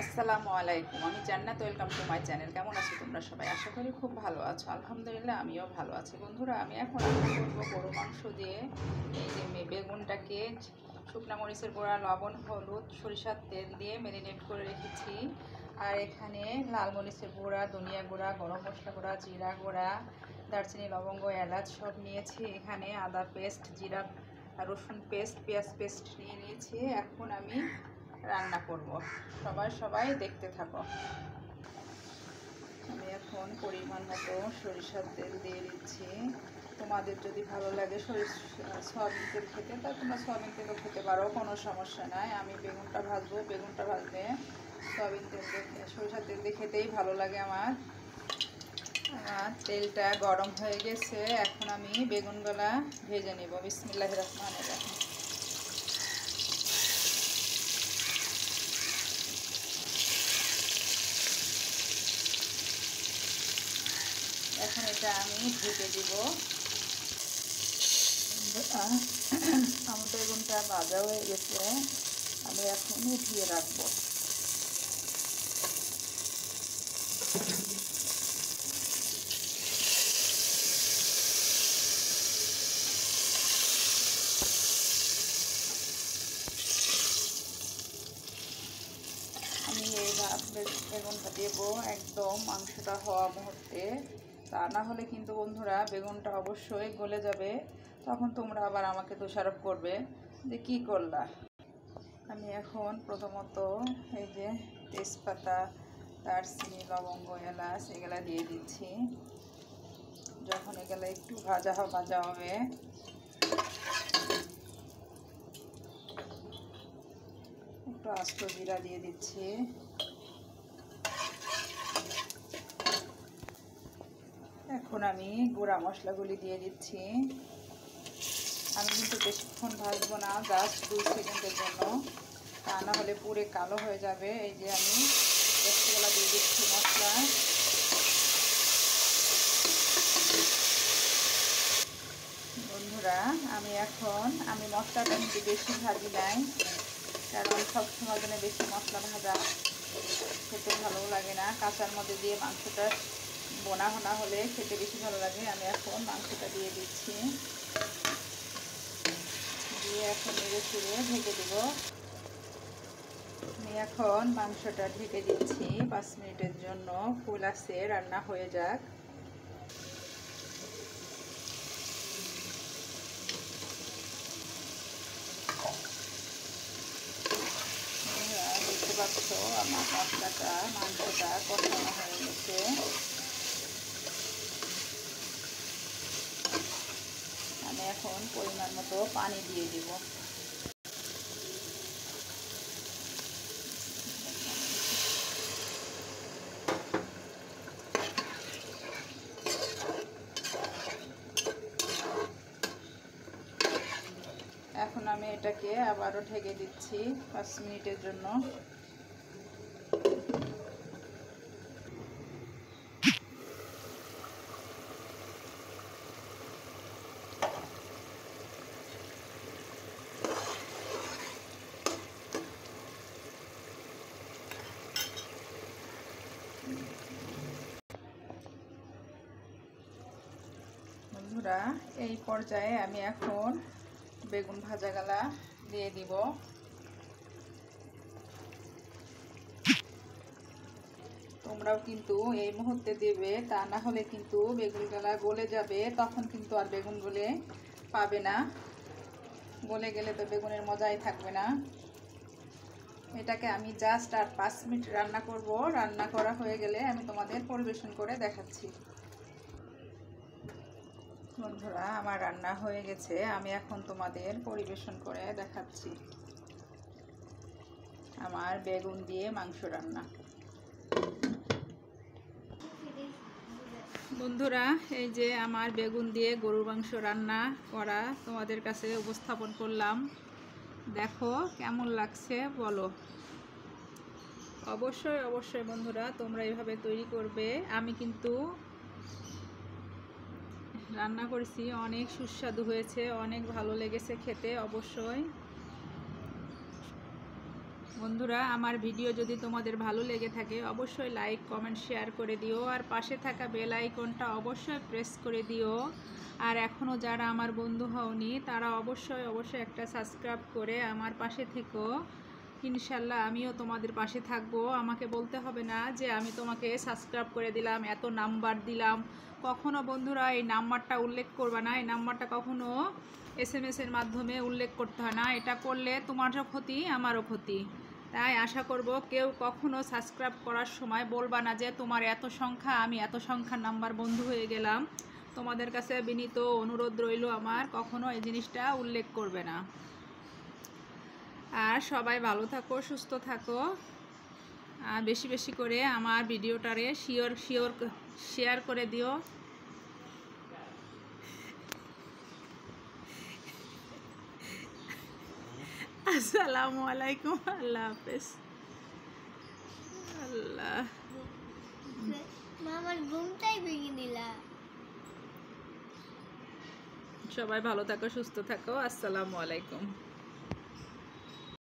আসসালামু আলাইকুম, আমি জান্নাত। Welcome to my channel. কেমন আছো তোমরা সবাই? আশা করি খুব ভালো আছো। আলহামদুলিল্লাহ, আমিও ভালো আছি। বন্ধুরা, আমি এখন রান্না করবো গরু মাংস দিয়ে। এই যে বেগুনটাকে শুকনা মরিচের গুঁড়া, লবণ, হলুদ, সরিষার তেল দিয়ে ম্যারিনেট করে রেখেছি। আর এখানে লাল মরিচের গুঁড়া, ধনিয়া গুঁড়া, গরম মশলা গুঁড়া, জিরা গুঁড়া, দারচিনি, লবঙ্গ, এলাচ সব নিয়েছি। এখানে আদা পেস্ট, জিরা রসুন পেস্ট, পেঁয়াজ পেস্ট নিয়ে নিয়েছি। এখন আমি রান্না করব। সবাই দেখতে থাকো। আমি এখন পরিমাণ মতো সরিষার তেল দিয়ে দিচ্ছি। তোমাদের যদি ভালো লাগে সয়াবিন তেল খেতে, তা তোমরা সয়াবিন তেলও খেতে পারো, কোনো সমস্যা নাই। আমি বেগুনটা ভাজবো। বেগুনটা ভাজলে সয়াবিন তেল দিয়ে, সরিষার তেল দিয়ে খেতেই ভালো লাগে আমার। তেলটা গরম হয়ে গেছে, এখন আমি বেগুনগুলা ভেজে নেব। বিসমিল্লাহির রহমানির রহিম। এখন এটা আমি ঢেকে দিব। আমার বেগুনটা ভাজা হয়ে গেছে, আমি এখন উঠিয়ে রাখবো। আমি এই বেগুনটা দেবো একদম মাংসটা হওয়া মুহূর্তে। তা না হলে কিন্তু বন্ধুরা বেগুনটা অবশ্যই গলে যাবে, তখন তোমরা আবার আমাকে দোষারোপ করবে যে কী করলা। আমি এখন প্রথমত এই যে তেজপাতা, দারচিনি, লবঙ্গ, এলাচ এগুলা দিয়ে দিচ্ছি। যখন এগুলো একটু ভাজা হবে, একটু আস্ত জিরা দিয়ে দিচ্ছি। এখন আমি গুঁড়া মশলাগুলি দিয়ে দিচ্ছি। আমি কিন্তু বেশিক্ষণ ভাজবো না, জাস্ট 2 সেকেন্ডের জন্য, তা না হলে পুরে কালো হয়ে যাবে। এই যে আমি পেস্টগুলো দিয়ে দিচ্ছি মশলা। বন্ধুরা, আমি মশলাটা কিন্তু বেশি ভাজি নাই, কারণ সবসময় জন্য বেশি মশলা ভাজা খেতে ভালো লাগে না। কাঁচার মধ্যে দিয়ে মাংসটা বোনা হলে খেতে বেশি ভালো লাগে। আমি এখন মাংসটা দিয়ে দিচ্ছি, দিয়ে এখন নেড়ে চেড়ে ঢেকে দেবো। আমি এখন মাংসটা ঢেকে দিচ্ছি 5 মিনিটের জন্য, ফুল আঁচে রান্না হয়ে যাক। দেখতে পাচ্ছ আমার মাংসটা কষানো হয়ে গেছে। আমি এখন পরিমাণ মতো পানি দিয়ে দিব। এখন আমি এটাকে আবারও ঢেকে দিচ্ছি 5 মিনিটের জন্য। বন্ধুরা, এই পর্যায়ে আমি এখন বেগুন ভাজাগুলা দিয়ে দিব। তোমরাও কিন্তু এই মুহূর্তে দেবে, তা না হলে কিন্তু বেগুনগুলা গলে যাবে, তখন কিন্তু আর বেগুনগুলো পাবে না। গলে গেলে তো বেগুনের মজাই থাকবে না। এটাকে আমি জাস্ট আর 5 মিনিট রান্না করব। রান্না করা হয়ে গেলে আমি তোমাদের পরিবেশন করে দেখাচ্ছি। বন্ধুরা, আমার রান্না হয়ে গেছে, আমি এখন তোমাদের পরিবেশন করে দেখাচ্ছি আমার বেগুন দিয়ে মাংস রান্না। বন্ধুরা, এই যে আমার বেগুন দিয়ে গরুর মাংস রান্না করা তোমাদের কাছে উপস্থাপন করলাম। দেখো কেমন লাগছে বলো। অবশ্যই বন্ধুরা, তোমরা এইভাবে তৈরি করবে। আমি কিন্তু রান্না করেছি, অনেক সুস্বাদু হয়েছে, অনেক ভালো লেগেছে খেতে। অবশ্যই বন্ধুরা, আমার ভিডিও যদি তোমাদের ভালো লেগে থাকে অবশ্যই লাইক কমেন্ট শেয়ার করে দিও, আর পাশে থাকা বেল আইকনটা অবশ্যই প্রেস করে দিও। আর এখনও যারা আমার বন্ধু হওনি তারা অবশ্যই একটা সাবস্ক্রাইব করে আমার পাশে থেকো। ইনশাল্লাহ আমিও তোমাদের পাশে থাকবো। আমাকে বলতে হবে না যে আমি তোমাকে সাবস্ক্রাইব করে দিলাম, এত নাম্বার দিলাম। কখনো বন্ধুরা এই নাম্বারটা উল্লেখ করবে না, এই নাম্বারটা কখনো SMS-এর মাধ্যমে উল্লেখ করতে হয় না। এটা করলে তোমারও ক্ষতি আমারও ক্ষতি। তাই আশা করব কেউ কখনো সাবস্ক্রাইব করার সময় বলবা না যে তোমার এত সংখ্যা, আমি এত সংখ্যার নাম্বার বন্ধু হয়ে গেলাম। তোমাদের কাছে বিনীত অনুরোধ রইল আমার, কখনো এই জিনিসটা উল্লেখ করবে না। আর সবাই ভালো থাকো, সুস্থ থাকো। আর বেশি বেশি করে আমার ভিডিওটারে শেয়ার করে দিও। আসসালামু আলাইকুম, আল্লাহ হাফেজ। আল্লাহ, আমার ঘুমটাই ভেঙে দিলা। সবাই ভালো থাকো, সুস্থ থাকো। আসসালামু আলাইকুম।